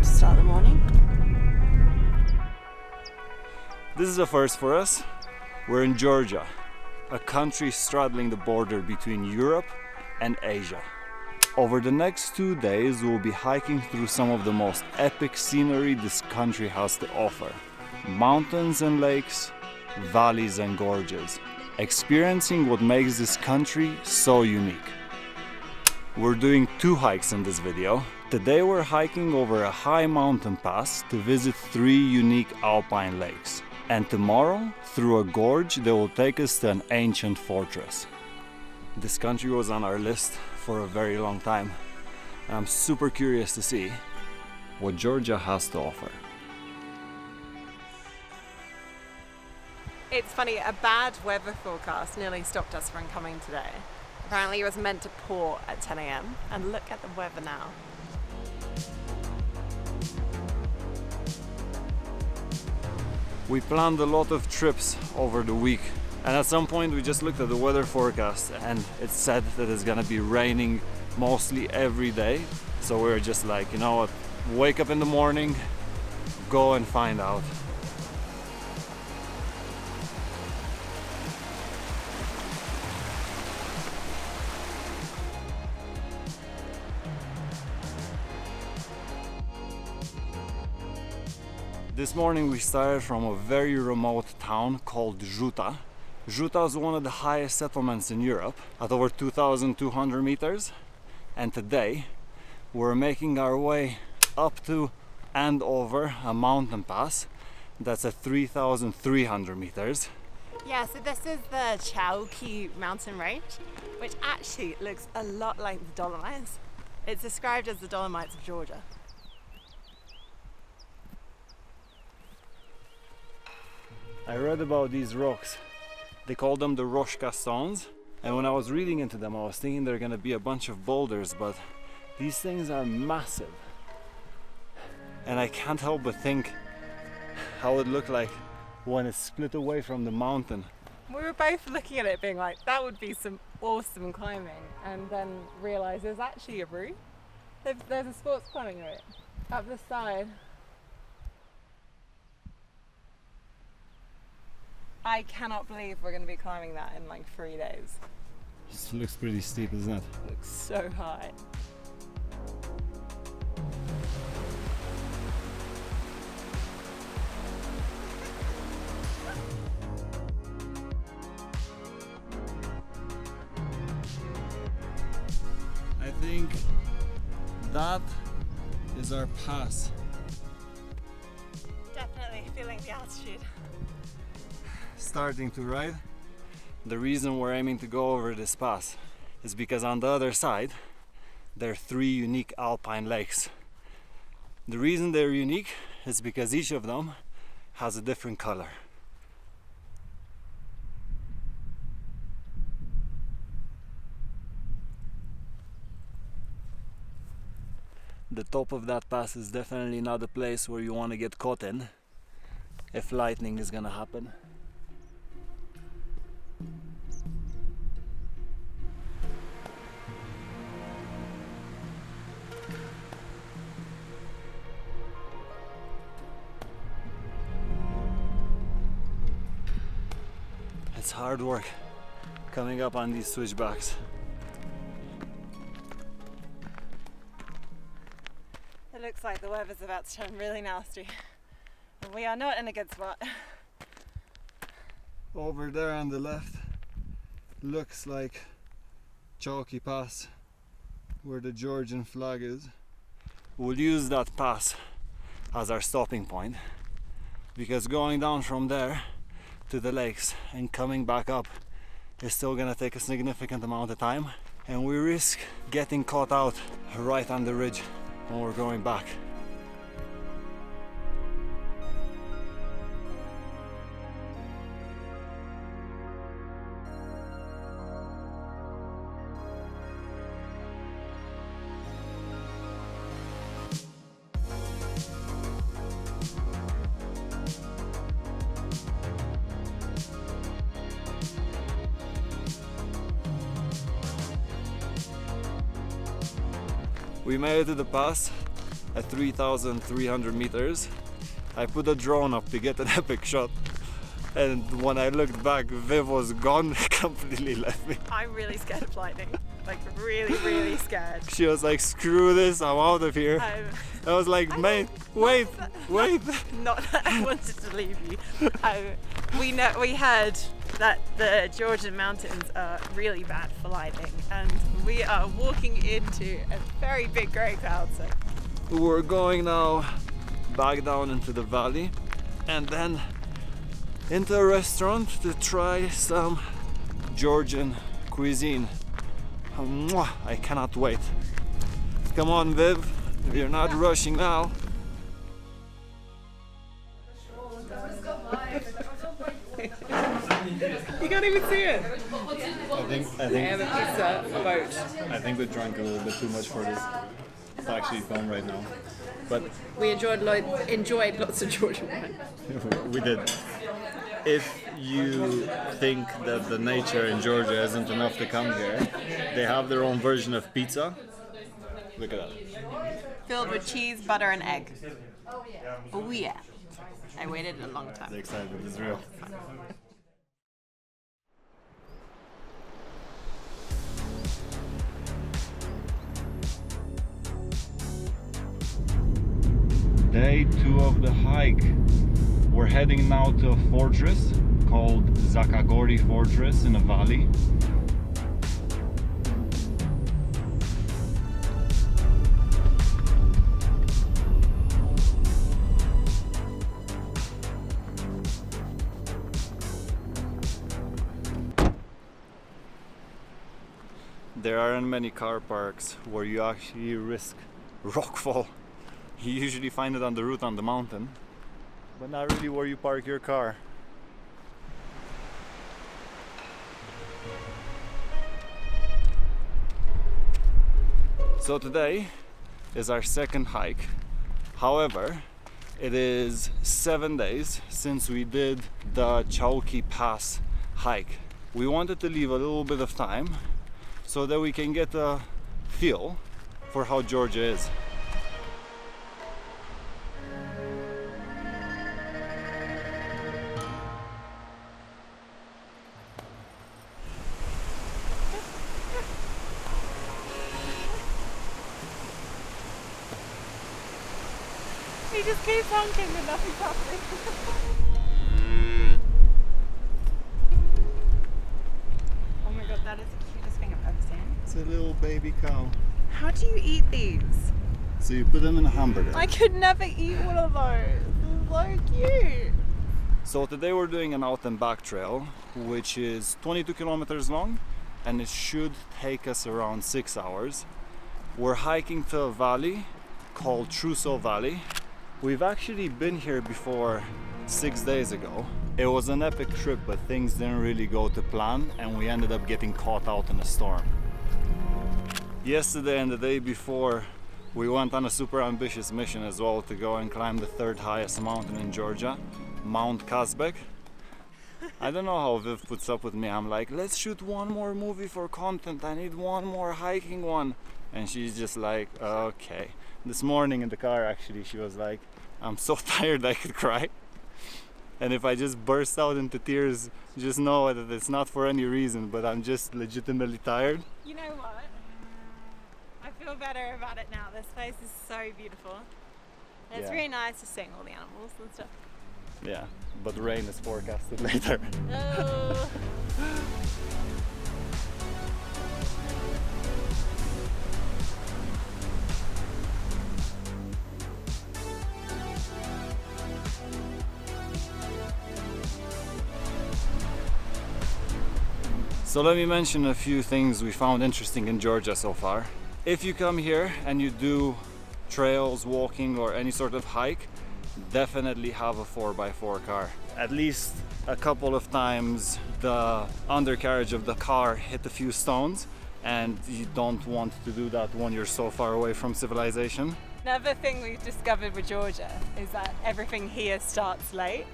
to start the morning. This is a first for us. We're in Georgia, a country straddling the border between Europe and Asia. Over the next 2 days, we'll be hiking through some of the most epic scenery this country has to offer. Mountains and lakes, valleys and gorges, experiencing what makes this country so unique. We're doing 2 hikes in this video. Today we're hiking over a high mountain pass to visit 3 unique alpine lakes. And tomorrow, through a gorge that will take us to an ancient fortress. This country was on our list for a very long time, and I'm super curious to see what Georgia has to offer. It's funny, a bad weather forecast nearly stopped us from coming today. Apparently it was meant to pour at 10 a.m. and look at the weather now. We planned a lot of trips over the week, and at some point we just looked at the weather forecast and it said that it's gonna be raining mostly every day. So we were just like, you know what, wake up in the morning, go and find out. This morning we started from a very remote town called Juta. Juta is one of the highest settlements in Europe at over 2,200 meters. And today we're making our way up to and over a mountain pass that's at 3,300 meters. Yeah, so this is the Chaukhi mountain range, which actually looks a lot like the Dolomites. It's described as the Dolomites of Georgia. I read about these rocks. They call them the Roshka stones. And when I was reading into them, I was thinking they're gonna be a bunch of boulders, but these things are massive. And I can't help but think how it looked like when it's split away from the mountain. We were both looking at it being like, that would be some awesome climbing, and then realised there's actually a route. There's a sports climbing route up the side. I cannot believe we're going to be climbing that in like 3 days. This looks pretty steep, isn't it? It looks so high. I think that is our pass. Definitely feeling the altitude. Starting to ride. The reason we're aiming to go over this pass is because on the other side there are 3 unique alpine lakes. The reason they're unique is because each of them has a different color. The top of that pass is definitely not a place where you want to get caught in if lightning is gonna happen. It's hard work coming up on these switchbacks. It looks like the weather's about to turn really nasty. And we are not in a good spot. Over there on the left looks like Chaukhi Pass, where the Georgian flag is. We'll use that pass as our stopping point, because going down from there to the lakes and coming back up is still gonna take a significant amount of time, and we risk getting caught out right on the ridge when we're going back. We made it to the pass. at 3,300 meters. I put a drone up to get an epic shot, and when I looked back, Viv was gone, completely left me. I'm really scared of lightning. Like really, really scared. She was like, screw this, I'm out of here. I was like, mate, wait. Not that I wanted to leave you. We heard that the Georgian mountains are really bad for lightning, and we are walking into a very big grey cloud. So we're going now back down into the valley and then into a restaurant to try some Georgian cuisine. I cannot wait. Come on, Viv, you're not rushing now. you can't even see it. I think have a pizza, a boat. I think we drank a little bit too much for this to actually film right now. But we enjoyed lots of Georgian wine. We did. If you think that the nature in Georgia isn't enough to come here, they have their own version of pizza. Look at that. Filled with cheese, butter, and egg. Oh yeah. I waited a long time. The excitement is real. Day 2 of the hike. We're heading now to a fortress called Zakagori Fortress in a valley. There aren't many car parks where you actually risk rockfall. You usually find it on the route on the mountain, but not really where you park your car. So today is our second hike. However, it is 7 days since we did the Chaukhi Pass hike. We wanted to leave a little bit of time so that we can get a feel for how Georgia is. He just keeps honking and nothing's happening. Oh my god, that is the cutest thing I've ever seen. It's a little baby cow. How do you eat these? So you put them in a hamburger. I could never eat one of those. It's so cute. So today we're doing an out and back trail, which is 22 kilometers long, and it should take us around 6 hours. We're hiking to a valley called Truso Valley. We've actually been here before 6 days ago. It was an epic trip, but things didn't really go to plan, and we ended up getting caught out in a storm. Yesterday and the day before, we went on a super ambitious mission as well to go and climb the third highest mountain in Georgia, Mount Kazbegi. I don't know how Viv puts up with me. I'm like, let's shoot one more movie for content. I need one more hiking one. And she's just like, okay. This morning in the car, actually, she was like, I'm so tired I could cry. And if I just burst out into tears, just know that it's not for any reason, but I'm just legitimately tired. You know what? I feel better about it now. This place is so beautiful. And it's really nice to sing all the animals and stuff. Yeah, but rain is forecasted later. Oh. So let me mention a few things we found interesting in Georgia so far. If you come here and you do trails, walking, or any sort of hike, definitely have a 4x4 car. At least a couple of times the undercarriage of the car hit a few stones, and you don't want to do that when you're so far away from civilization. Another thing we've discovered with Georgia is that everything here starts late.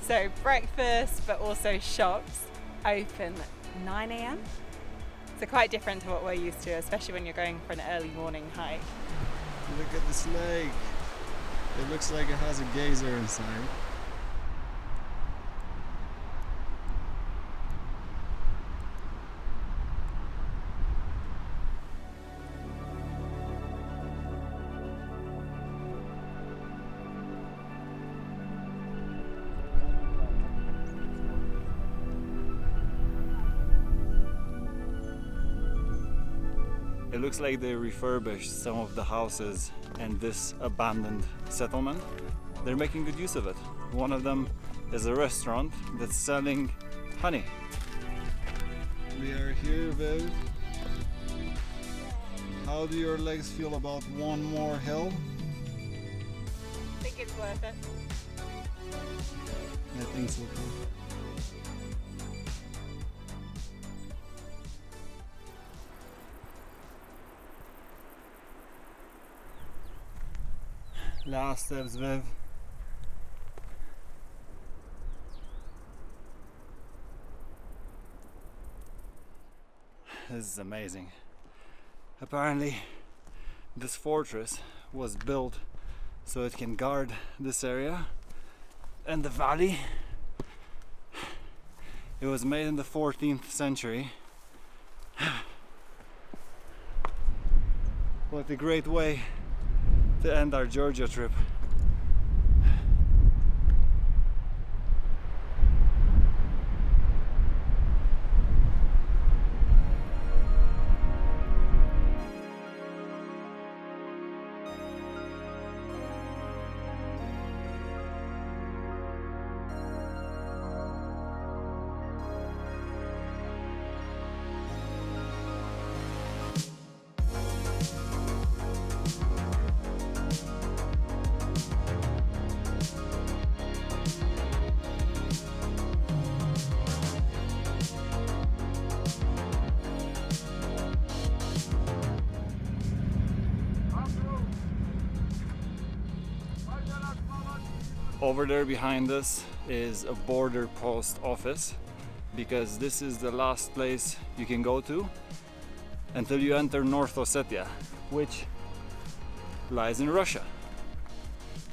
So breakfast, but also shops, open 9 a.m. So quite different to what we're used to, especially when you're going for an early morning hike. Look at this lake. It looks like it has a geyser inside. It looks like they refurbished some of the houses in this abandoned settlement. They're making good use of it. One of them is a restaurant that's selling honey. We are here, Viv. How do your legs feel about one more hill? I think it's worth it. I think so too. Last steps, Viv. This is amazing. Apparently, this fortress was built so it can guard this area and the valley. It was made in the 14th century. What a great way to end our Georgia trip. Over there behind us is a border post office, because this is the last place you can go to until you enter North Ossetia, which lies in Russia.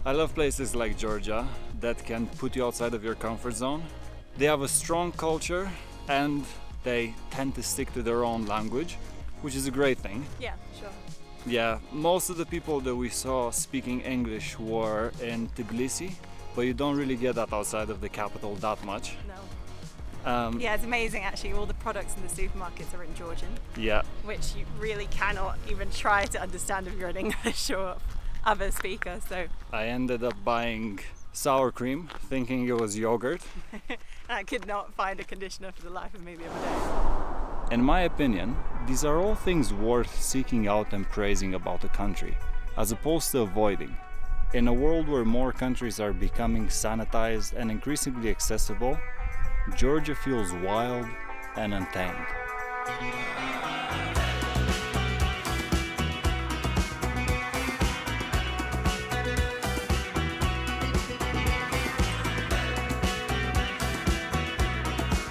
I love places like Georgia that can put you outside of your comfort zone. They have a strong culture and they tend to stick to their own language, which is a great thing. Yeah, sure. Yeah, most of the people that we saw speaking English were in Tbilisi, but you don't really get that outside of the capital that much. No. Yeah, it's amazing actually. All the products in the supermarkets are in Georgian. Yeah. Which you really cannot even try to understand if you're an English or other speaker. So I ended up buying sour cream, thinking it was yogurt. I could not find a conditioner for the life of me the other day. In my opinion, these are all things worth seeking out and praising about a country, as opposed to avoiding. In a world where more countries are becoming sanitized and increasingly accessible, Georgia feels wild and untamed.